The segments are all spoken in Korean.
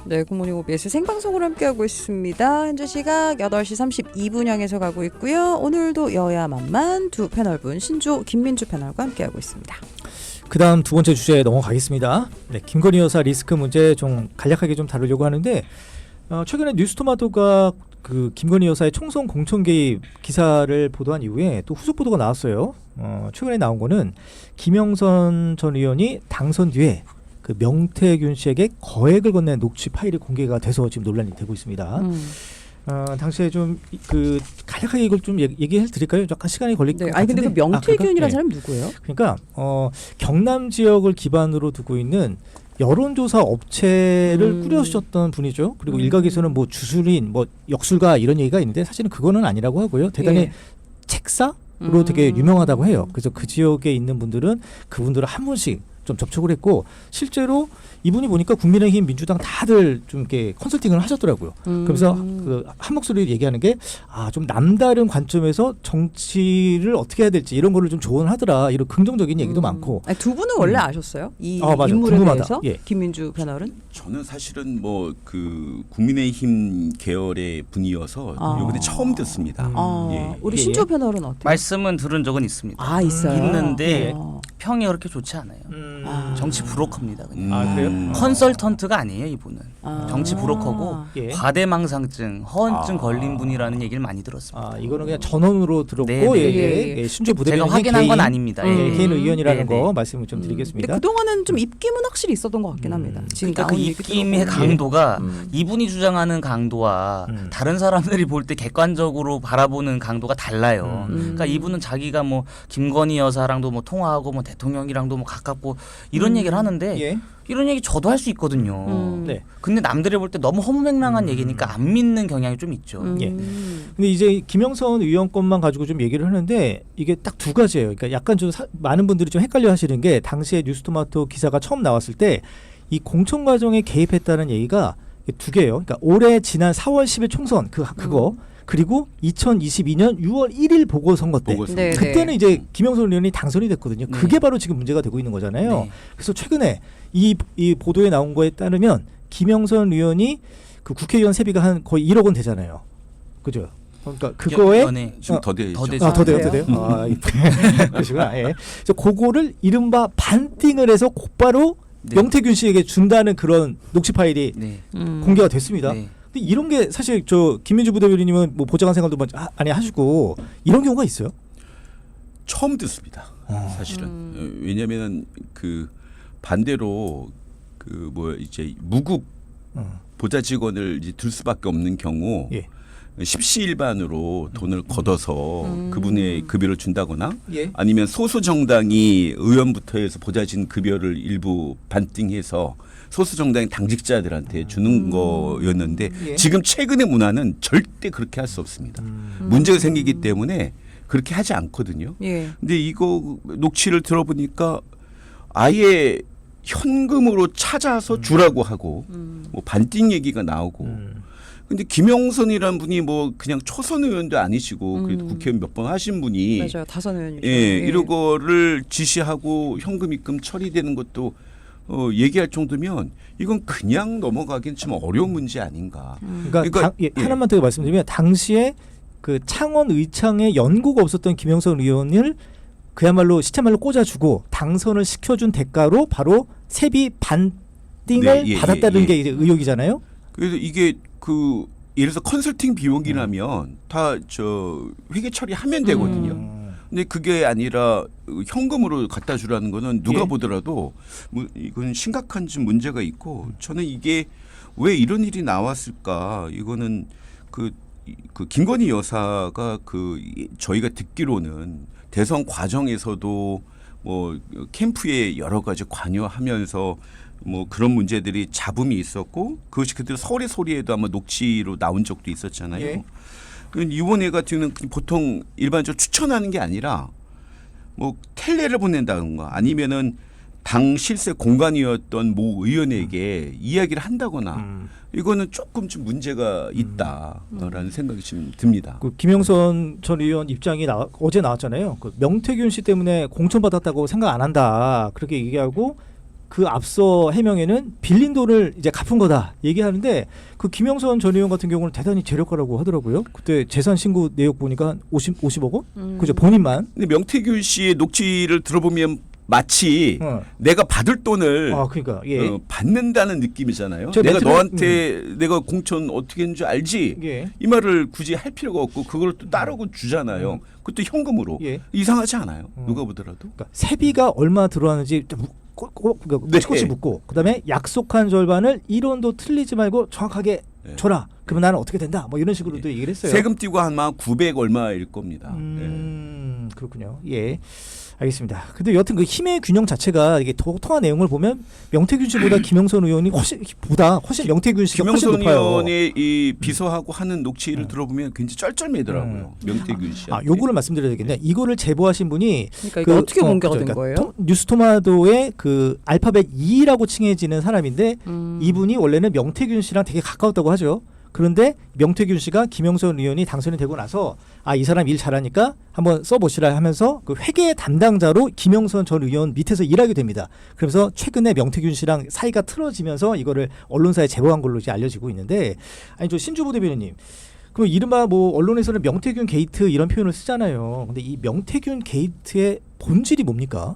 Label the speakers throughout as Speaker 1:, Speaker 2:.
Speaker 1: 네, 굿모닝 OBS 생방송으로 함께하고 있습니다. 현재 시각 8시 32분 향해서 가고 있고요. 오늘도 여야 만만 두 패널분 신조 김민주 패널과 함께하고 있습니다.
Speaker 2: 그 다음 두 번째 주제에 넘어가겠습니다. 네, 김건희 여사 리스크 문제 좀 간략하게 좀 다루려고 하는데 최근에 뉴스토마토가 그 김건희 여사의 총선 공천 개입 기사를 보도한 이후에 또 후속 보도가 나왔어요. 최근에 나온 거는 김영선 전 의원이 당선 뒤에 그 명태균 씨에게 거액을 건넨 녹취 파일이 공개가 돼서 지금 논란이 되고 있습니다. 당시에 좀 그 간략하게 이걸 좀 얘기해 드릴까요? 약간 시간이 걸릴 것
Speaker 1: 네,
Speaker 2: 같은데.
Speaker 1: 아니 근데 그 명태균이라는
Speaker 2: 네.
Speaker 1: 사람이 누구예요?
Speaker 2: 그러니까 경남 지역을 기반으로 두고 있는 여론조사 업체를 꾸려주셨던 분이죠. 그리고 일각에서는 뭐 주술인, 뭐 역술가 이런 얘기가 있는데 사실은 그거는 아니라고 하고요. 대단히
Speaker 1: 예.
Speaker 2: 책사로 되게 유명하다고 해요. 그래서 그 지역에 있는 분들은 그분들을 한 분씩 좀 접촉을 했고 실제로 이분이 보니까 국민의힘 민주당 다들 좀 이렇게 컨설팅을 하셨더라고요. 그래서 그 한 목소리로 얘기하는 게 좀 남다른 관점에서 정치를 어떻게 해야 될지 이런 거를 좀 조언하더라. 이런 긍정적인 얘기도 많고.
Speaker 1: 아니, 두 분은 원래 아셨어요? 이
Speaker 2: 맞아.
Speaker 1: 인물에
Speaker 2: 궁금하다.
Speaker 1: 대해서?
Speaker 2: 예.
Speaker 1: 김민주 패널은?
Speaker 3: 저는 사실은 뭐 그 국민의힘 계열의 분이어서 이번에 처음 듣습니다.
Speaker 1: 우리
Speaker 2: 예,
Speaker 1: 신조
Speaker 2: 예.
Speaker 1: 패널은 어때요?
Speaker 4: 말씀은 들은 적은 있습니다.
Speaker 1: 있어요.
Speaker 4: 있는데
Speaker 1: 어.
Speaker 4: 평이 그렇게 좋지 않아요. 정치 브로커입니다. 그냥.
Speaker 2: 그래요?
Speaker 4: 컨설턴트가 아니에요, 이분은.
Speaker 1: 아.
Speaker 4: 정치 브로커고
Speaker 2: 예.
Speaker 4: 과대망상증, 허언증 걸린 분이라는 얘기를 많이 들었습니다.
Speaker 2: 이거는 그냥 전원으로 들었고
Speaker 4: 네, 네.
Speaker 2: 예, 신조
Speaker 4: 제가
Speaker 2: 부대변인
Speaker 4: 확인한 건 아닙니다.
Speaker 2: 개인 의견이라는
Speaker 4: 네, 네.
Speaker 2: 거 말씀을 좀
Speaker 1: 근데
Speaker 2: 드리겠습니다.
Speaker 1: 그동안은 좀 입김은 확실히 있었던 것 같긴 합니다. 지금
Speaker 4: 그러니까 그
Speaker 1: 나온 얘기
Speaker 4: 입김의
Speaker 1: 들어보면.
Speaker 4: 강도가 이분이 주장하는 강도와 다른 사람들이 볼 때 객관적으로 바라보는 강도가 달라요. 그러니까 이분은 자기가 뭐 김건희 여사랑도 뭐 통화하고 뭐 대통령이랑도 뭐 가깝고 이런 얘기를 하는데
Speaker 2: 예.
Speaker 4: 이런 얘기 저도 할 수 있거든요.
Speaker 2: 네.
Speaker 4: 근데 남들이 볼 때 너무 허무맹랑한 얘기니까 안 믿는 경향이 좀 있죠.
Speaker 2: 예. 근데 이제 김영선 의원 것만 가지고 좀 얘기를 하는데 이게 딱 두 가지예요. 그러니까 약간 좀 많은 분들이 좀 헷갈려 하시는 게 당시에 뉴스토마토 기사가 처음 나왔을 때 이 공천 과정에 개입했다는 얘기가 두 개예요. 그러니까 올해 지난 4월 10일 총선 그거 그리고 2022년 6월 1일 보궐선거 때
Speaker 3: 보궐선거.
Speaker 1: 네,
Speaker 2: 그때는
Speaker 1: 네.
Speaker 2: 이제 김영선 의원이 당선이 됐거든요.
Speaker 4: 네.
Speaker 2: 그게 바로 지금 문제가 되고 있는 거잖아요.
Speaker 4: 네.
Speaker 2: 그래서 최근에 이 보도에 나온 거에 따르면 김영선 의원이 그 국회의원 세비가 한 거의 1억 원 되잖아요. 그죠? 그러니까 그거에
Speaker 4: 연애
Speaker 3: 좀 더 되죠.
Speaker 4: 더 되죠.
Speaker 2: 더 돼요,
Speaker 1: 그래요?
Speaker 2: 더 돼요. 그러시구나. 예. 그래서 그거를 이른바 반띵을 해서 곧바로
Speaker 4: 네.
Speaker 2: 명태균 씨에게 준다는 그런 녹취 파일이
Speaker 4: 네.
Speaker 2: 공개가 됐습니다.
Speaker 4: 네.
Speaker 2: 근데 이런 게 사실 저 김민주 부대변인님은 뭐 보좌관 생활도 많이 하시고 이런 경우가 있어요?
Speaker 3: 처음 듣습니다. 사실은 왜냐하면 그 반대로 그 뭐 이제 무급 보좌 직원을 이제 들 수밖에 없는 경우
Speaker 2: 예.
Speaker 3: 십시일반으로 돈을 걷어서 그분의 급여를 준다거나
Speaker 2: 예.
Speaker 3: 아니면 소수 정당이 의원부터 해서 보좌진 급여를 일부 반띵해서 소수 정당의 당직자들한테 주는 거였는데
Speaker 2: 예.
Speaker 3: 지금 최근의 문화는 절대 그렇게 할 수 없습니다. 문제가 생기기 때문에 그렇게 하지 않거든요.
Speaker 1: 예.
Speaker 3: 근데 이거 녹취를 들어보니까 아예 현금으로 찾아서 주라고 하고 뭐 반띵 얘기가 나오고 근데 김영선이란 분이 뭐 그냥 초선 의원도 아니시고 그래도 국회의원 몇 번 하신 분이
Speaker 1: 맞아요. 다선 의원이죠.
Speaker 3: 이런 거를 지시하고 현금 입금 처리되는 것도 얘기할 정도면 이건 그냥 넘어가기는 좀 어려운 문제 아닌가.
Speaker 2: 그러니까, 하나만 더 말씀드리면 당시에 그 창원 의창에 연고가 없었던 김영선 의원을 그야말로 시체말로 꽂아주고 당선을 시켜준 대가로 바로 세비 반띵을 받았다는 게 이제 의혹이잖아요.
Speaker 3: 그래서 이게 그 예를 들어서 컨설팅 비용이라면 다 저 회계 처리하면 되거든요. 근데 그게 아니라 현금으로 갖다 주라는 거는 누가 보더라도 이건 심각한 좀 문제가 있고 저는 이게 왜 이런 일이 나왔을까? 이거는 그 김건희 여사가 저희가 듣기로는 대선 과정에서도 뭐 캠프에 여러 가지 관여하면서 뭐 그런 문제들이 잡음이 있었고 그것이 그대로 서울의 소리에도 아마 녹취로 나온 적도 있었잖아요.
Speaker 2: 예.
Speaker 3: 이번에 같은 경우는 보통 일반적으로 추천하는 게 아니라 뭐 텔레를 보낸다든가 아니면은 당 실세 공간이었던 모 의원에게 이야기를 한다거나 이거는 조금 좀 문제가 있다라는 생각이 좀 듭니다.
Speaker 2: 그 김영선 전 의원 입장이 어제 나왔잖아요. 그 명태균 씨 때문에 공천 받았다고 생각 안 한다 그렇게 얘기하고 그 앞서 해명에는 빌린 돈을 이제 갚은 거다 얘기하는데 그 김영선 전 의원 같은 경우는 대단히 재력가라고 하더라고요. 그때 재산 신고 내역 보니까 한 50억 원? 그죠, 본인만.
Speaker 3: 근데 명태균 씨의 녹취를 들어보면 마치 내가 받을 돈을
Speaker 2: 그러니까 예.
Speaker 3: 받는다는 느낌이잖아요.
Speaker 2: 저
Speaker 3: 내가
Speaker 2: 멘트는-
Speaker 3: 너한테 내가 공천 어떻게 했는지 알지?
Speaker 2: 예.
Speaker 3: 이 말을 굳이 할 필요가 없고 그걸 또 따르고 주잖아요. 그것도 현금으로.
Speaker 2: 예.
Speaker 3: 이상하지 않아요. 누가 보더라도.
Speaker 2: 그러니까 세비가 얼마 들어왔는지 꼬치꼬치
Speaker 3: 네.
Speaker 2: 묻고 그다음에 약속한 절반을 1원도 틀리지 말고 정확하게
Speaker 3: 네.
Speaker 2: 줘라. 그러면 나는 어떻게 된다. 뭐 이런 식으로도 얘기를 했어요.
Speaker 3: 세금 띄고 아마 900 얼마일 겁니다.
Speaker 2: 그렇군요. 예. 알겠습니다. 근데 여튼 그 힘의 균형 자체가 이게 통화 내용을 보면 명태균 씨보다 김영선 의원이 훨씬 명태균 씨가 훨씬
Speaker 3: 김영선
Speaker 2: 높아요.
Speaker 3: 의원의 이 비서하고 하는 녹취를 들어보면 굉장히 쩔쩔매더라고요. 명태균 씨.
Speaker 2: 요거를 말씀드려야 되겠네. 이거를 제보하신 분이
Speaker 1: 그러니까 이거 어떻게 공개가 된 거예요?
Speaker 2: 뉴스토마토의 그 알파벳 E라고 칭해지는 사람인데 이분이 원래는 명태균 씨랑 되게 가까웠다고 하죠. 그런데 명태균 씨가 김영선 의원이 당선이 되고 나서 이 사람 일 잘하니까 한번 써보시라 하면서 그 회계 담당자로 김영선 전 의원 밑에서 일하게 됩니다. 그래서 최근에 명태균 씨랑 사이가 틀어지면서 이거를 언론사에 제보한 걸로 이제 알려지고 있는데 저 신주부 대변인님, 그럼 이른바 뭐 언론에서는 명태균 게이트 이런 표현을 쓰잖아요. 근데 이 명태균 게이트의 본질이 뭡니까?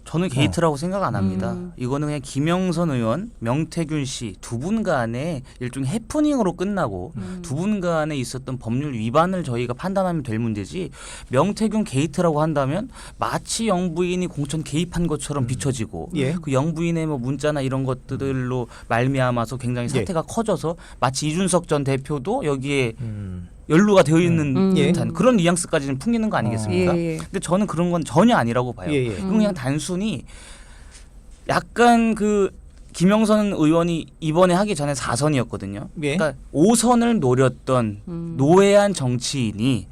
Speaker 4: 저는 게이트라고 생각 안 합니다. 이거는 그냥 김영선 의원, 명태균 씨 두 분 간의 일종의 해프닝으로 끝나고 두 분 간에 있었던 법률 위반을 저희가 판단하면 될 문제지, 명태균 게이트라고 한다면 마치 영부인이 공천 개입한 것처럼 비춰지고
Speaker 2: 예.
Speaker 4: 그 영부인의 뭐 문자나 이런 것들로 말미암아서 굉장히 사태가 커져서 마치 이준석 전 대표도 여기에 연루가 되어 있는
Speaker 2: 예.
Speaker 4: 듯한 그런 뉘앙스까지는 풍기는 거 아니겠습니까?
Speaker 1: 예.
Speaker 4: 근데 저는 그런 건 전혀 아니라고 봐요.
Speaker 2: 예.
Speaker 4: 이건 그냥 단순히 약간 그 김영선 의원이 이번에 하기 전에 4선이었거든요.
Speaker 2: 예.
Speaker 4: 그러니까 5선을 노렸던 노회한 정치인이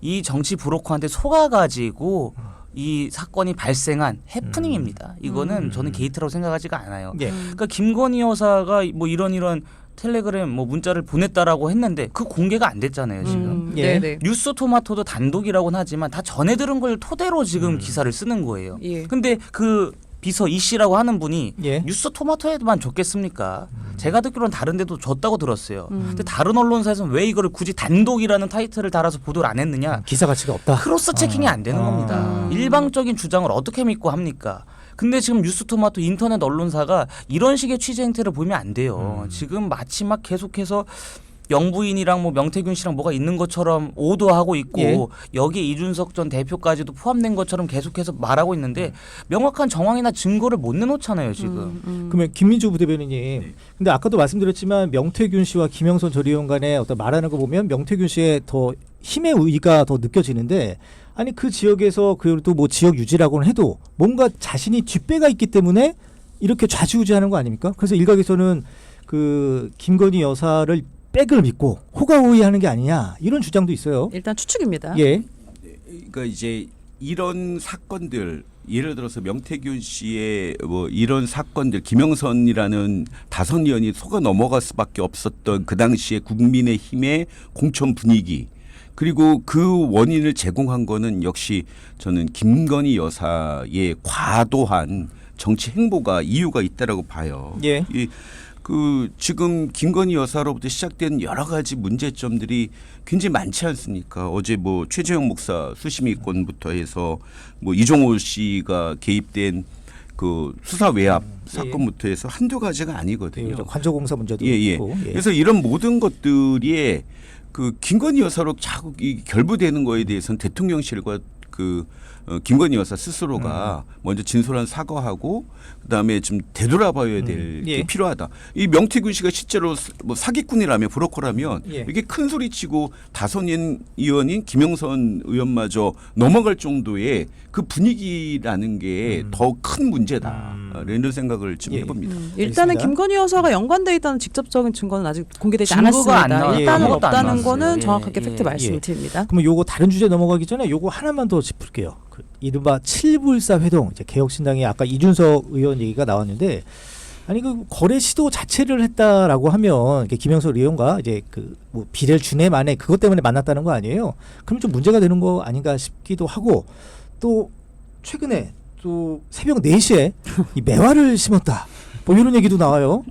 Speaker 4: 이 정치 브로커한테 속아가지고 이 사건이 발생한 해프닝입니다. 이거는 저는 게이트라고 생각하지가 않아요.
Speaker 2: 예.
Speaker 4: 그러니까 김건희 여사가 뭐 이런 텔레그램 뭐 문자를 보냈다라고 했는데 그 공개가 안 됐잖아요 지금.
Speaker 2: 예.
Speaker 1: 네네.
Speaker 4: 뉴스 토마토도 단독이라고는 하지만 다 전해 들은 걸 토대로 지금 기사를 쓰는 거예요.
Speaker 1: 예.
Speaker 4: 근데 그 비서 이 씨라고 하는 분이
Speaker 2: 예.
Speaker 4: 뉴스 토마토에만 줬겠습니까? 제가 듣기로는 다른 데도 줬다고 들었어요. 근데 다른 언론사에서는 왜 이거를 굳이 단독이라는 타이틀을 달아서 보도를 안 했느냐?
Speaker 2: 기사 가치가 없다.
Speaker 4: 크로스 체킹이 안 되는 겁니다. 일방적인 주장을 어떻게 믿고 합니까? 근데 지금 뉴스토마토 인터넷 언론사가 이런 식의 취재 행태를 보면 안 돼요. 지금 마치 막 계속해서 영부인이랑 뭐 명태균 씨랑 뭐가 있는 것처럼 오도하고 있고
Speaker 2: 예.
Speaker 4: 여기에 이준석 전 대표까지도 포함된 것처럼 계속해서 말하고 있는데 명확한 정황이나 증거를 못 내놓잖아요 지금.
Speaker 2: 그러면 김민주 부대변인님, 근데 아까도 말씀드렸지만 명태균 씨와 김영선 전 의원 간의 어떤 말하는 거 보면 명태균 씨의 더 힘의 의의가 더 느껴지는데, 아니 그 지역에서 그래도 뭐 지역 유지라고는 해도 뭔가 자신이 뒷배가 있기 때문에 이렇게 좌지우지하는 거 아닙니까? 그래서 일각에서는 그 김건희 여사를 백을 믿고 호가호위하는 게 아니냐 이런 주장도 있어요.
Speaker 1: 일단 추측입니다.
Speaker 2: 예.
Speaker 3: 그러니까 이제 이런 사건들, 예를 들어서 명태균 씨의 뭐 이런 사건들, 김영선이라는 다선 의원이 속아 넘어갈 수밖에 없었던 그 당시에 국민의힘의 공천 분위기, 그리고 그 원인을 제공한 거는 역시 저는 김건희 여사의 과도한 정치 행보가 이유가 있다라고 봐요.
Speaker 2: 예.
Speaker 3: 그 지금 김건희 여사로부터 시작된 여러 가지 문제점들이 굉장히 많지 않습니까? 어제 뭐 최재형 목사 수심이 건부터 해서 뭐 이종호 씨가 개입된 그 수사 외압 사건부터 해서 한두 가지가 아니거든요.
Speaker 2: 관저공사 문제도
Speaker 3: 예.
Speaker 2: 있고. 예.
Speaker 3: 그래서 이런 모든 것들이 그 김건희 여사로 자꾸 이 결부되는 거에 대해서는 대통령실과 그 김건희 여사 스스로가 먼저 진솔한 사과하고 그다음에 좀 되돌아봐야 될 게
Speaker 2: 예.
Speaker 3: 필요하다. 이 명태균 씨가 실제로 뭐 사기꾼이라면 브로커라면
Speaker 2: 예.
Speaker 3: 이렇게 큰 소리치고 다선 의원인 김영선 의원마저 넘어갈 정도의 그 분위기라는 게 더 큰 문제다. 이런 생각을 지금
Speaker 2: 예.
Speaker 3: 해봅니다.
Speaker 1: 일단은
Speaker 2: 알겠습니다.
Speaker 1: 김건희 여사가 연관돼 있다는 직접적인 증거는 아직 공개되지
Speaker 4: 증거가 안
Speaker 1: 않았습니다.
Speaker 4: 나와요.
Speaker 1: 일단은
Speaker 2: 아무것도
Speaker 4: 안
Speaker 1: 없다는
Speaker 4: 나왔어요.
Speaker 1: 거는
Speaker 4: 예,
Speaker 1: 정확하게
Speaker 4: 예,
Speaker 1: 팩트
Speaker 4: 예.
Speaker 1: 말씀을 드립니다.
Speaker 2: 그러면 요거 다른 주제 넘어가기 전에 요거 하나만 더 짚을게요. 그 이른바 7불사 회동, 이제 개혁신당의 아까 이준석 의원 얘기가 나왔는데, 아니 그 거래 시도 자체를 했다라고 하면 이게 김영선 의원과 이제 그 뭐 비례 준회 만에 그것 때문에 만났다는 거 아니에요? 그럼 좀 문제가 되는 거 아닌가 싶기도 하고, 또 최근에 또 새벽 4시에 이 매화를 심었다. 뭐 이런 얘기도 나와요.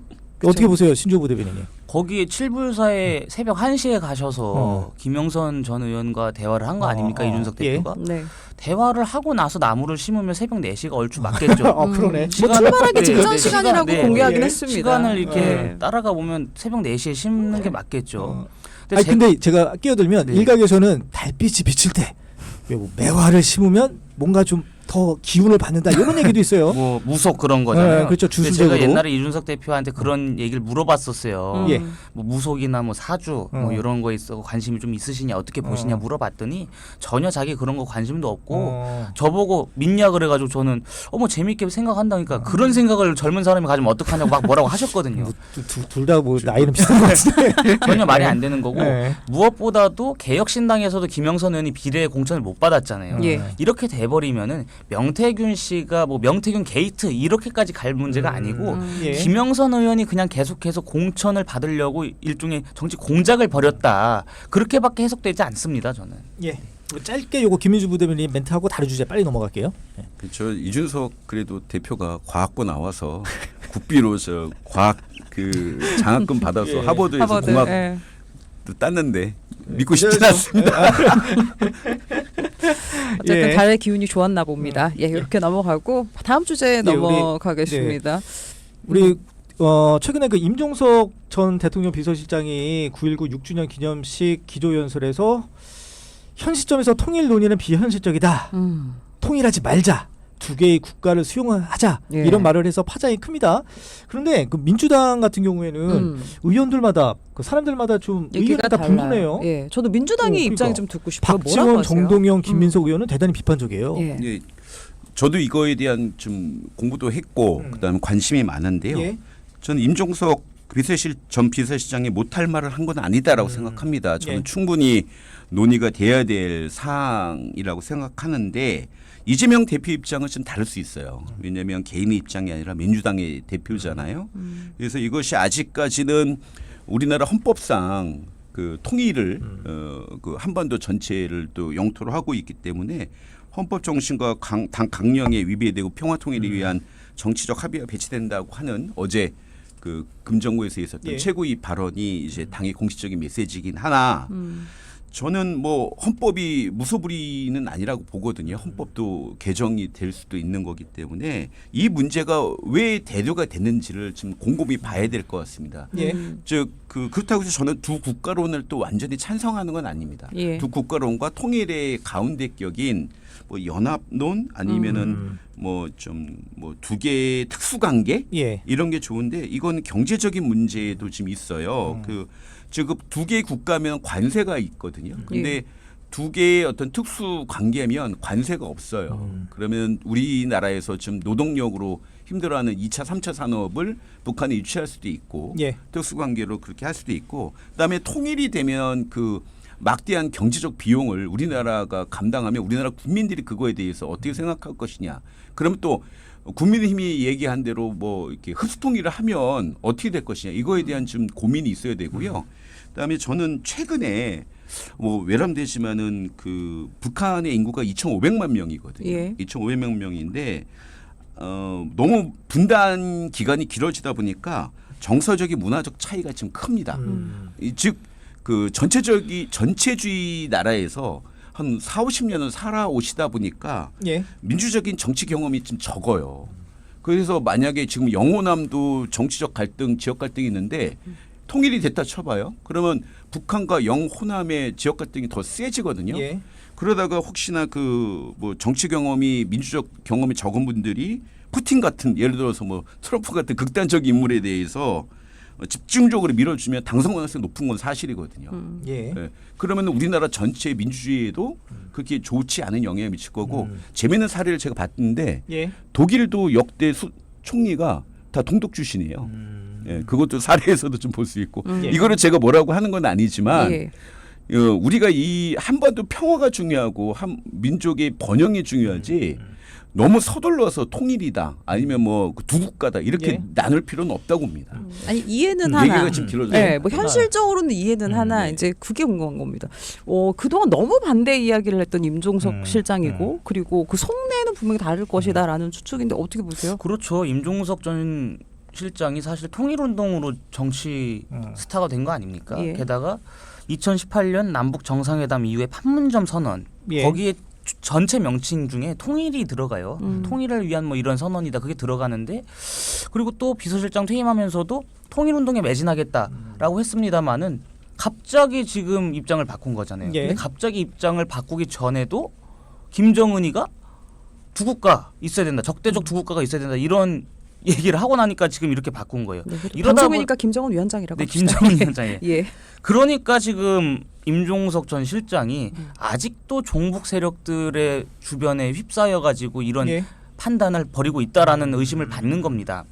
Speaker 2: 어떻게 보세요, 신조부 대변인님?
Speaker 4: 거기에 7불사에 새벽 1시에 가셔서 김영선 전 의원과 대화를 한 거 아닙니까? 이준석 대표가?
Speaker 1: 네.
Speaker 4: 대화를 하고 나서 나무를 심으면 새벽 4시가 얼추 맞겠죠.
Speaker 2: 그러네.
Speaker 1: 뭐 출발하기 직전
Speaker 4: 네,
Speaker 1: 시간이라고
Speaker 4: 시간,
Speaker 1: 공개하긴
Speaker 2: 네.
Speaker 1: 했습니다.
Speaker 4: 시간을 이렇게
Speaker 1: 네.
Speaker 4: 따라가 보면 새벽 4시에 심는 게 맞겠죠.
Speaker 2: 아니 근데 제가 끼어들면
Speaker 4: 네.
Speaker 2: 일각에서는 달빛이 비칠 때 매화를 심으면 뭔가 좀 더 기운을 받는다 이런 얘기도 있어요.
Speaker 4: 뭐 무속 그런 거잖아요.
Speaker 2: 네, 그렇죠.
Speaker 4: 근데
Speaker 2: 주술적으로.
Speaker 4: 제가 옛날에 이준석 대표한테 그런 얘기를 물어봤었어요.
Speaker 2: 예.
Speaker 4: 뭐 무속이나 뭐 사주 뭐 이런 거 있어 관심이 좀 있으시냐 어떻게 보시냐 물어봤더니 전혀 자기 그런 거 관심도 없고 저보고 믿냐 그래가지고 저는 뭐 재밌게 생각한다니까 그런 생각을 젊은 사람이 가지면 어떡하냐고 막 뭐라고 하셨거든요.
Speaker 2: 둘 다 뭐 나이는 비슷한 것 같은데.
Speaker 4: 전혀 말이 안 되는 거고
Speaker 2: 네.
Speaker 4: 무엇보다도 개혁신당에서도 김영선 의원이 비례 공천을 못 받았잖아요.
Speaker 1: 예.
Speaker 4: 이렇게 돼버리면은 명태균 씨가 뭐 명태균 게이트 이렇게까지 갈 문제가 아니고
Speaker 2: 예.
Speaker 4: 김영선 의원이 그냥 계속해서 공천을 받으려고 일종의 정치 공작을 벌였다 그렇게밖에 해석되지 않습니다. 저는.
Speaker 2: 예. 짧게 요거 김민주 부대변인 멘트하고 다른 주제 빨리 넘어갈게요.
Speaker 3: 저 이준석 그래도 대표가 과학고 나와서 국비로 저 과학 그 장학금 받아서
Speaker 2: 예.
Speaker 3: 하버드에서
Speaker 1: 하버드.
Speaker 3: 공학
Speaker 1: 예.
Speaker 3: 땄는데 믿고 싶진 않습니다.
Speaker 1: 어쨌든
Speaker 2: 예.
Speaker 1: 달의 기운이 좋았나 봅니다. 예, 이렇게 넘어가고 다음 주제에
Speaker 2: 네, 우리-
Speaker 1: 넘어가겠습니다.
Speaker 2: 우리 최근에 그 임종석 전 대통령 비서실장이 9.19 6주년 기념식 기조연설에서 현 시점에서 통일 논의는 비현실적이다. 통일하지 말자. 두 개의 국가를 수용하자.
Speaker 1: 예.
Speaker 2: 이런 말을 해서 파장이 큽니다. 그런데 그 민주당 같은 경우에는 의원들마다 그 사람들마다 좀 의견이
Speaker 1: 얘기가
Speaker 2: 다
Speaker 1: 달라요.
Speaker 2: 분분해요.
Speaker 1: 예, 저도 민주당의
Speaker 2: 그러니까.
Speaker 1: 입장이 좀 듣고 싶어요. 뭐라고
Speaker 2: 박지원,
Speaker 1: 하세요?
Speaker 2: 정동영, 김민석 의원은 대단히 비판적이에요.
Speaker 1: 예.
Speaker 3: 예, 저도 이거에 대한 좀 공부도 했고 그다음에 관심이 많은데요.
Speaker 2: 예.
Speaker 3: 저는 임종석 전 비서실장이 못할 말을 한 건 아니다라고 생각합니다. 저는
Speaker 2: 예.
Speaker 3: 충분히 논의가 돼야 될 사항이라고 생각하는데 이재명 대표 입장은 좀 다를 수 있어요. 왜냐하면 개인의 입장이 아니라 민주당의 대표잖아요. 그래서 이것이 아직까지는 우리나라 헌법상 그 통일을 그 한반도 전체를 또 영토로 하고 있기 때문에 헌법 정신과 당 강령에 위배되고 평화 통일을 위한 정치적 합의가 배치된다고 하는 어제 그 금정구에서 있었던
Speaker 2: 예.
Speaker 3: 최고위 발언이 이제 당의 공식적인 메시지이긴 하나 저는 뭐 헌법이 무소불위는 아니라고 보거든요. 헌법도 개정이 될 수도 있는 거기 때문에 이 문제가 왜 대두가 됐는지를 좀 곰곰이 봐야 될 것 같습니다.
Speaker 2: 예.
Speaker 3: 그렇다고 해서 저는 두 국가론을 또 완전히 찬성하는 건 아닙니다.
Speaker 1: 예.
Speaker 3: 두 국가론과 통일의 가운데 격인 뭐 연합론 아니면은 뭐 좀 뭐 두 개의 특수관계
Speaker 2: 예.
Speaker 3: 이런 게 좋은데 이건 경제적인 문제도 좀 있어요. 즉 두 개의 국가면 관세가 있거든요. 근데
Speaker 1: 예.
Speaker 3: 두 개의 어떤 특수 관계면 관세가 없어요. 그러면 우리나라에서 지금 노동력으로 힘들어하는 2차, 3차 산업을 북한에 유치할 수도 있고
Speaker 2: 예.
Speaker 3: 특수 관계로 그렇게 할 수도 있고 그다음에 통일이 되면 그 막대한 경제적 비용을 우리나라가 감당하면 우리나라 국민들이 그거에 대해서 어떻게 생각할 것이냐. 그러면 또 국민의힘이 얘기한 대로 뭐 이렇게 흡수통일을 하면 어떻게 될 것이냐. 이거에 대한 좀 고민이 있어야 되고요. 그다음에 저는 최근에 뭐 외람되지만은 그 북한의 인구가 2,500만 명이거든요.
Speaker 1: 예.
Speaker 3: 2,500만 명인데 너무 분단 기간이 길어지다 보니까 정서적인 문화적 차이가 좀 큽니다. 즉 그 전체주의 나라에서 한 4, 50년을 살아오시다 보니까
Speaker 2: 예.
Speaker 3: 민주적인 정치 경험이 좀 적어요. 그래서 만약에 지금 영호남도 정치적 갈등, 지역 갈등이 있는데 통일이 됐다 쳐봐요. 그러면 북한과 영호남의 지역 갈등이 더 세지거든요.
Speaker 2: 예.
Speaker 3: 그러다가 혹시나 그 뭐 정치 경험이 민주적 경험이 적은 분들이 푸틴 같은 예를 들어서 뭐 트럼프 같은 극단적 인물에 대해서 집중적으로 밀어주면 당선 가능성이 높은 건 사실이거든요.
Speaker 2: 예.
Speaker 3: 예. 그러면 우리나라 전체 민주주의에도 그렇게 좋지 않은 영향을 미칠 거고 재미있는 사례를 제가 봤는데
Speaker 2: 예.
Speaker 3: 독일도 역대 총리가 다 동독 출신이에요. 예. 그것도 사례에서도 좀 볼 수 있고 이거를 제가 뭐라고 하는 건 아니지만
Speaker 1: 예.
Speaker 3: 우리가 이 한반도 평화가 중요하고 한 민족의 번영이 중요하지 너무 서둘러서 통일이다 아니면 뭐 두 국가다 이렇게
Speaker 2: 예.
Speaker 3: 나눌 필요는 없다고 봅니다.
Speaker 1: 아니 이해는 하나.
Speaker 3: 얘기가 지금 길어져요.
Speaker 1: 네, 뭐 현실적으로는 이해는 하나.
Speaker 3: 네.
Speaker 1: 이제 그게 궁금한 겁니다. 그동안 너무 반대 이야기를 했던 임종석 실장이고 그리고 그 속내는 분명히 다를 것이다라는 추측인데 어떻게 보세요?
Speaker 4: 그렇죠. 임종석 전 실장이 사실 통일운동으로 정치 스타가 된 거 아닙니까?
Speaker 1: 예.
Speaker 4: 게다가 2018년 남북 정상회담 이후에 판문점 선언
Speaker 2: 예.
Speaker 4: 거기에 전체 명칭 중에 통일이 들어가요. 통일을 위한 뭐 이런 선언이다 그게 들어가는데 그리고 또 비서실장 퇴임하면서도 통일운동에 매진하겠다라고 했습니다마는 갑자기 지금 입장을 바꾼 거잖아요.
Speaker 2: 예.
Speaker 4: 근데 갑자기 입장을 바꾸기 전에도 김정은이가 두 국가 있어야 된다. 적대적 두 국가가 있어야 된다. 이런 얘기를 하고 나니까 지금 이렇게 바꾼 거예요.
Speaker 1: 네,
Speaker 4: 이러다
Speaker 1: 방송이니까 김정은 위원장이라고
Speaker 4: 네,
Speaker 1: 합시다.
Speaker 4: 김정은 위원장이.
Speaker 1: 예.
Speaker 4: 그러니까 지금 임종석 전 실장이 아직도 종북 세력들의 주변에 휩싸여 가지고 이런
Speaker 2: 예.
Speaker 4: 판단을 벌이고 있다라는 의심을 받는 겁니다.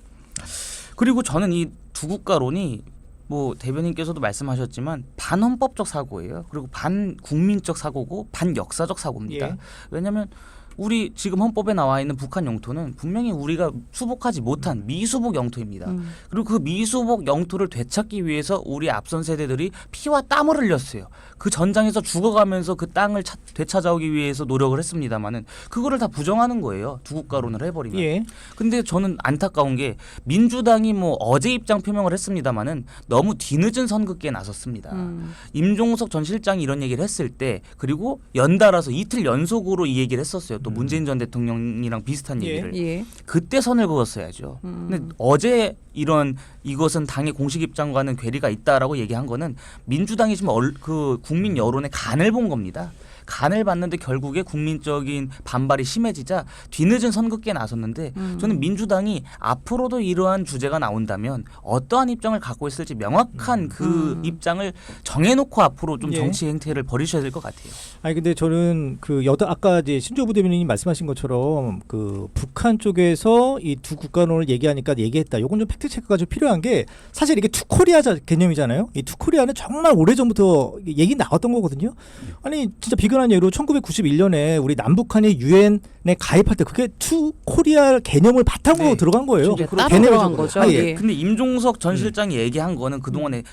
Speaker 4: 그리고 저는 이 두 국가론이 뭐 대변인께서도 말씀하셨지만 반헌법적 사고예요. 그리고 반국민적 사고고 반역사적 사고입니다.
Speaker 2: 예.
Speaker 4: 왜냐하면 우리 지금 헌법에 나와 있는 북한 영토는 분명히 우리가 수복하지 못한 미수복 영토입니다. 그리고 그 미수복 영토를 되찾기 위해서 우리 앞선 세대들이 피와 땀을 흘렸어요. 그 전장에서 죽어가면서 그 땅을 되찾아오기 위해서 노력을 했습니다마는 그거를 다 부정하는 거예요. 두 국가론을 해버리면.
Speaker 2: 예.
Speaker 4: 근데 저는 안타까운 게 민주당이 뭐 어제 입장 표명을 했습니다마는 너무 뒤늦은 선긋기에 나섰습니다. 임종석 전 실장이 이런 얘기를 했을 때 그리고 연달아서 이틀 연속으로 이 얘기를 했었어요. 또 문재인 전 대통령이랑 비슷한
Speaker 2: 예.
Speaker 4: 얘기를.
Speaker 1: 예.
Speaker 4: 그때 선을 그었어야죠. 근데 어제 이것은 당의 공식 입장과는 괴리가 있다라고 얘기한 거는 민주당이 지금 그 국민 여론의 간을 본 겁니다. 간을 봤는데 결국에 국민적인 반발이 심해지자 뒤늦은 선긋기에 나섰는데 저는 민주당이 앞으로도 이러한 주제가 나온다면 어떠한 입장을 갖고 있을지 명확한 그 입장을 정해놓고 앞으로 좀
Speaker 2: 예.
Speaker 4: 정치 행태를 벌이셔야 될 것 같아요.
Speaker 2: 아니 근데 저는 아까 이제 신조 부대변인이 말씀하신 것처럼 그 북한 쪽에서 이 두 국가론을 얘기하니까 얘기했다. 요건 좀 팩트 체크가 좀 필요한 게 사실 이게 투코리아 개념이잖아요. 이 투코리아는 정말 오래전부터 얘기 나왔던 거거든요. 아니 진짜 비근한 예로 1991년에 우리 남북한이 유엔에 가입할 때 그게 투코리아 개념을 바탕으로
Speaker 4: 네.
Speaker 2: 들어간 거예요.
Speaker 1: 이제 따로
Speaker 2: 개념적으로.
Speaker 1: 들어간 거죠.
Speaker 2: 아, 예.
Speaker 1: 예.
Speaker 4: 근데 임종석 전 실장이 얘기한 거는 그동안에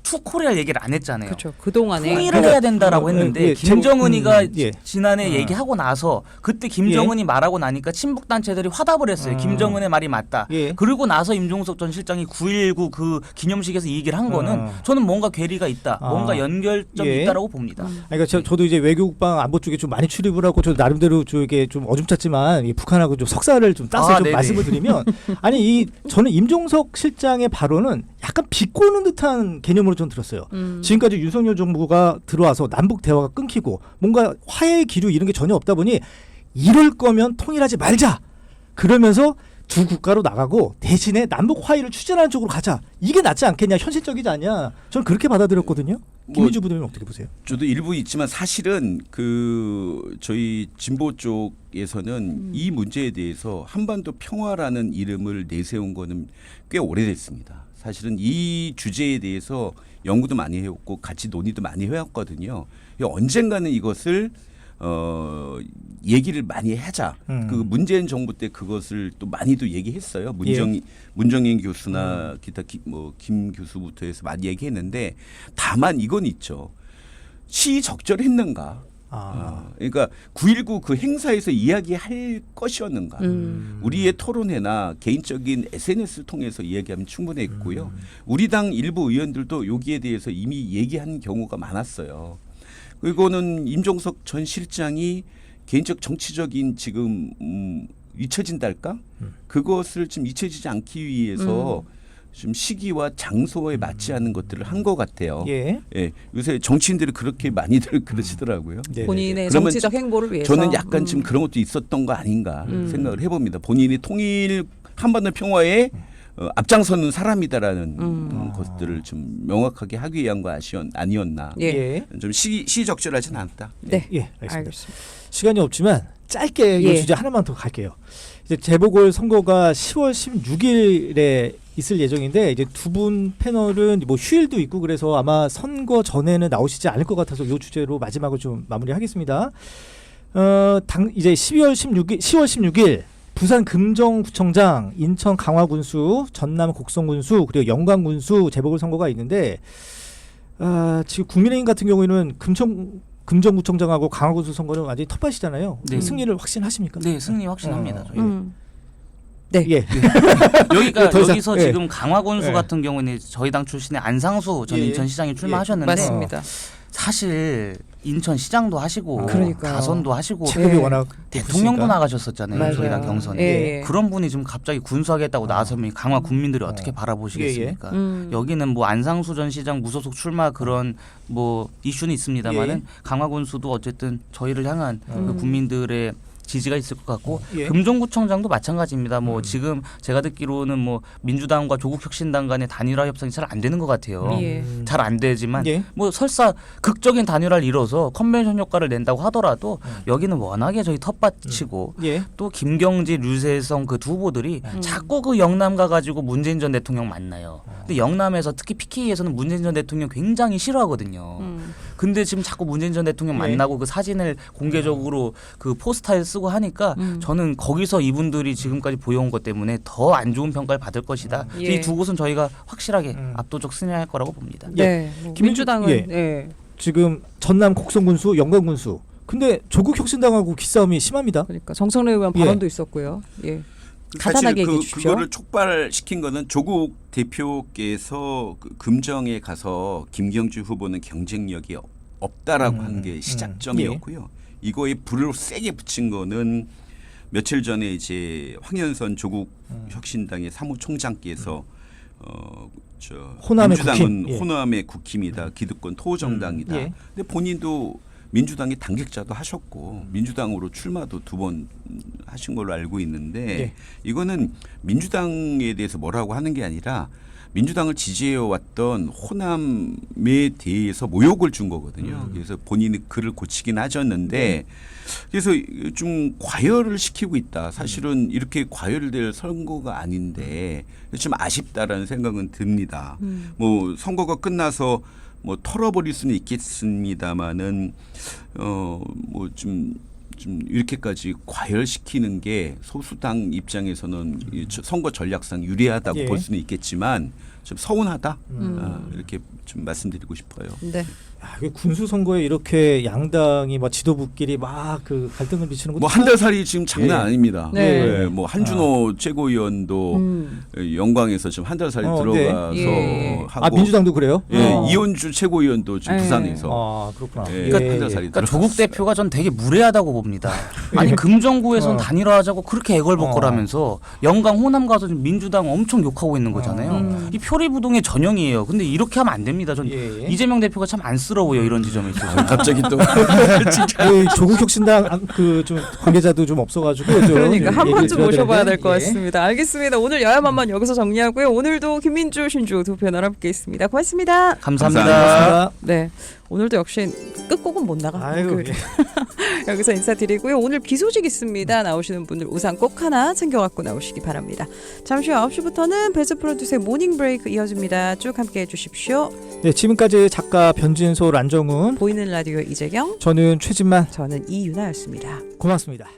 Speaker 4: 투코리아 얘기를 안 했잖아요.
Speaker 1: 그렇죠. 그동안에
Speaker 4: 통일을 해야 된다라고 했는데
Speaker 2: 예,
Speaker 4: 김정은이가
Speaker 2: 예.
Speaker 4: 지난해 얘기하고 나서 그때 김정은이 말하고 나니까 친북 단체들이 화답을 했어요. 김정은의 말이 맞다.
Speaker 2: 예.
Speaker 4: 그리고 나서 임종석 전 실장이 9.19 그 기념식에서 이 얘기를 한 거는 저는 뭔가 괴리가 있다. 뭔가 연결점이
Speaker 2: 예.
Speaker 4: 있다라고 봅니다.
Speaker 2: 그러니까 저도 이제 외교국방 안보 쪽에 좀 많이 출입을 하고 저 나름대로 쪽에 좀 어줍잖지만 이 북한하고 좀 석사를 좀 따서 좀
Speaker 4: 네네.
Speaker 2: 말씀을 드리면 아니 저는 임종석 실장의 발언은 약간 비꼬는 듯한 개념으로 좀 들었어요. 지금까지 윤석열 정부가 들어와서 남북 대화가 끊기고 뭔가 화해의 기류 이런 게 전혀 없다 보니 이럴 거면 통일하지 말자. 그러면서 두 국가로 나가고 대신에 남북 화해를 추진하는 쪽으로 가자. 이게 낫지 않겠냐. 현실적이지 않냐. 저는 그렇게 받아들였거든요. 김민주 부대변인 어떻게 보세요?
Speaker 3: 저도 일부 있지만 사실은 그 저희 진보 쪽에서는 이 문제에 대해서 한반도 평화라는 이름을 내세운 거는 꽤 오래됐습니다. 사실은 이 주제에 대해서 연구도 많이 해왔고 같이 논의도 많이 해왔거든요. 언젠가는 이것을 얘기를 많이 하자. 그 문재인 정부 때 그것을 또 많이도 얘기했어요. 문정인 교수나 기타 김 교수부터 해서 많이 얘기했는데 다만 이건 있죠. 시적절했는가? 그러니까 9.19 그 행사에서 이야기할 것이었는가. 우리의 토론회나 개인적인 SNS를 통해서 이야기하면 충분했고요. 우리 당 일부 의원들도 여기에 대해서 이미 얘기한 경우가 많았어요. 그리고는 임종석 전 실장이 개인적 정치적인 지금 잊혀진달까? 그것을 좀 잊혀지지 않기 위해서 좀 시기와 장소에 맞지 않는 것들을 한 것 같아요.
Speaker 2: 예.
Speaker 3: 예, 요새 정치인들이 그렇게 많이들 그러시더라고요.
Speaker 2: 네.
Speaker 1: 본인의
Speaker 3: 그러면
Speaker 1: 정치적 행보를 위해서
Speaker 3: 저는 약간 지금 그런 것도 있었던 거 아닌가 생각을 해봅니다. 본인이 통일 한반도 평화에 앞장서는 사람이다라는 것들을 좀 명확하게 하기 위한 거 아니었나.
Speaker 1: 예.
Speaker 3: 좀 시적절하진 않다.
Speaker 1: 네.
Speaker 2: 예, 알겠습니다.
Speaker 1: 알겠습니다.
Speaker 2: 시간이 없지만 짧게
Speaker 1: 예.
Speaker 2: 이 주제 하나만 더 갈게요. 이제 재보궐 선거가 10월 16일에 있을 예정인데 이제 두 분 패널은 뭐 휴일도 있고 그래서 아마 선거 전에는 나오시지 않을 것 같아서 이 주제로 마지막으로 좀 마무리하겠습니다. 이제 10월 16일 부산 금정구청장, 인천 강화군수, 전남 곡성군수, 그리고 영광군수 재보궐선거가 있는데 지금 국민의힘 같은 경우에는 금정구청장하고 강화군수 선거는 완전히 텃밭이잖아요.
Speaker 4: 네.
Speaker 2: 승리를 확신하십니까?
Speaker 4: 네, 승리 확신합니다. 저희.
Speaker 1: 네.
Speaker 2: 예.
Speaker 4: 여기서
Speaker 2: 예.
Speaker 4: 지금 강화군수
Speaker 2: 예.
Speaker 4: 같은 경우는 저희 당 출신의 안상수 전
Speaker 2: 예.
Speaker 4: 인천시장이 출마하셨는데
Speaker 1: 맞습니다.
Speaker 4: 사실 인천시장도 하시고
Speaker 1: 그러니까요.
Speaker 4: 다선도 하시고
Speaker 2: 체급이
Speaker 1: 예.
Speaker 2: 워낙
Speaker 4: 대통령도
Speaker 2: 높으시니까.
Speaker 4: 나가셨었잖아요.
Speaker 1: 맞아요.
Speaker 4: 저희 당 경선에.
Speaker 1: 예.
Speaker 4: 그런 분이 지금 갑자기 군수하겠다고 나서면 강화 국민들이 어떻게 바라보시겠습니까? 여기는 뭐 안상수 전 시장 무소속 출마 그런 뭐 이슈는 있습니다만은
Speaker 2: 예.
Speaker 4: 강화 군수도 어쨌든 저희를 향한 그 국민들의 지지가 있을 것 같고
Speaker 2: 예.
Speaker 4: 금정구청장도 마찬가지입니다. 뭐 지금 제가 듣기로는 뭐 민주당과 조국혁신당 간의 단일화 협상이 잘 안 되는 것 같아요.
Speaker 1: 예.
Speaker 4: 잘 안 되지만
Speaker 2: 예.
Speaker 4: 뭐 설사 극적인 단일화를 이뤄서 컨벤션 효과를 낸다고 하더라도 여기는 워낙에 저희 텃밭이고
Speaker 2: 예.
Speaker 4: 또 김경지, 류세성 그 두 후보들이 자꾸 그 영남 가가지고 문재인 전 대통령 만나요. 근데 영남에서 특히 PK에서는 문재인 전 대통령 굉장히 싫어하거든요. 근데 지금 자꾸 문재인 전 대통령
Speaker 2: 예.
Speaker 4: 만나고 그 사진을 공개적으로 그 포스터에 쓰고 하니까 저는 거기서 이분들이 지금까지 보여온 것 때문에 더 안 좋은 평가를 받을 것이다.
Speaker 1: 예.
Speaker 4: 이 두 곳은 저희가 확실하게 압도적 승리할 거라고 봅니다.
Speaker 1: 네. 뭐
Speaker 2: 김민주-
Speaker 1: 민주당은
Speaker 2: 예.
Speaker 1: 예.
Speaker 2: 지금 전남 곡성군수, 영광군수. 근데 조국혁신당하고 기싸움이 심합니다.
Speaker 1: 그러니까 정성래 의원
Speaker 2: 예.
Speaker 1: 발언도 있었고요. 예. 간단하게 얘기해 주십시오.
Speaker 3: 그거를 촉발시킨 거는 조국 대표께서 그 금정에 가서 김경주 후보는 경쟁력이 없다라고 한 게 시작점이었고요. 이거에 불을 세게 붙인 거는 며칠 전에 이제 황현선 조국 혁신당의 사무총장께서
Speaker 2: 호남의
Speaker 3: 민주당은
Speaker 2: 국힘. 예.
Speaker 3: 호남의 국힘이다, 기득권 토정당이다.
Speaker 2: 예.
Speaker 3: 근데 본인도 민주당의 당직자도 하셨고 민주당으로 출마도 2번 하신 걸로 알고 있는데
Speaker 2: 예.
Speaker 3: 이거는 민주당에 대해서 뭐라고 하는 게 아니라 민주당을 지지해왔던 호남에 대해서 모욕을 준 거거든요. 그래서 본인이 글을 고치긴 하셨는데 그래서 좀 과열을 시키고 있다. 사실은 이렇게 과열될 선거가 아닌데 좀 아쉽다라는 생각은 듭니다. 뭐 선거가 끝나서 뭐 털어버릴 수는 있겠습니다만은 뭐 좀 이렇게까지 과열시키는 게 소수당 입장에서는 이 선거 전략상 유리하다고
Speaker 2: 예.
Speaker 3: 볼 수는 있겠지만 좀 서운하다 이렇게 좀 말씀드리고 싶어요.
Speaker 1: 네.
Speaker 2: 야, 이게 군수 선거에 이렇게 양당이 뭐 지도부끼리 막 그 갈등을 비치는 것도
Speaker 3: 뭐 한 달 살이 지금 장난
Speaker 2: 예.
Speaker 3: 아닙니다.
Speaker 1: 네.
Speaker 3: 예, 뭐 한준호 최고위원도 영광에서 지금 한 달 살이 들어가서
Speaker 1: 네. 예.
Speaker 3: 하고
Speaker 2: 민주당도 그래요?
Speaker 3: 예, 이현주 최고위원도 지금
Speaker 1: 예.
Speaker 3: 부산에서
Speaker 2: 아 그렇구나.
Speaker 3: 예,
Speaker 2: 예,
Speaker 3: 한 달 살이
Speaker 4: 그러니까
Speaker 3: 들어갔어요.
Speaker 4: 조국 대표가 전 되게 무례하다고 봅니다. 아니 금정구에선 단일화하자고 그렇게 애걸복걸하면서 영광 호남 가서 지금 민주당 엄청 욕하고 있는 거잖아요. 이 표리부동의 전형이에요. 근데 이렇게 하면 안 됩니다. 전
Speaker 2: 예.
Speaker 4: 이재명 대표가 참 안쓰러워요. 이런 지점에 있어서.
Speaker 3: 갑자기 또
Speaker 2: 조국혁신당 그 좀 관계자도 좀 없어가지고 좀
Speaker 1: 그러니까 한
Speaker 2: 얘기를
Speaker 1: 번쯤
Speaker 2: 드려야
Speaker 1: 모셔봐야
Speaker 2: 되는데.
Speaker 1: 될 것
Speaker 2: 예.
Speaker 1: 같습니다. 알겠습니다. 오늘 여야만만 여기서 정리하고요. 오늘도 김민주, 신주 두 패널 함께했습니다. 고맙습니다.
Speaker 4: 감사합니다.
Speaker 2: 감사합니다.
Speaker 1: 네, 오늘도 역시 끝곡은 못 나가.
Speaker 2: 아이고, 예.
Speaker 1: 여기서 인사드리고요. 오늘 비 소식 있습니다. 나오시는 분들 우산 꼭 하나 챙겨갖고 나오시기 바랍니다. 잠시 후 9시부터는 베스 프로듀스의 모닝 브레이크 이어집니다. 쭉 함께해 주십시오.
Speaker 2: 네, 지금까지 작가 변진솔, 안정훈,
Speaker 1: 보이는 라디오 이재경,
Speaker 2: 저는 최진만
Speaker 1: 저는 이윤아였습니다.
Speaker 2: 고맙습니다.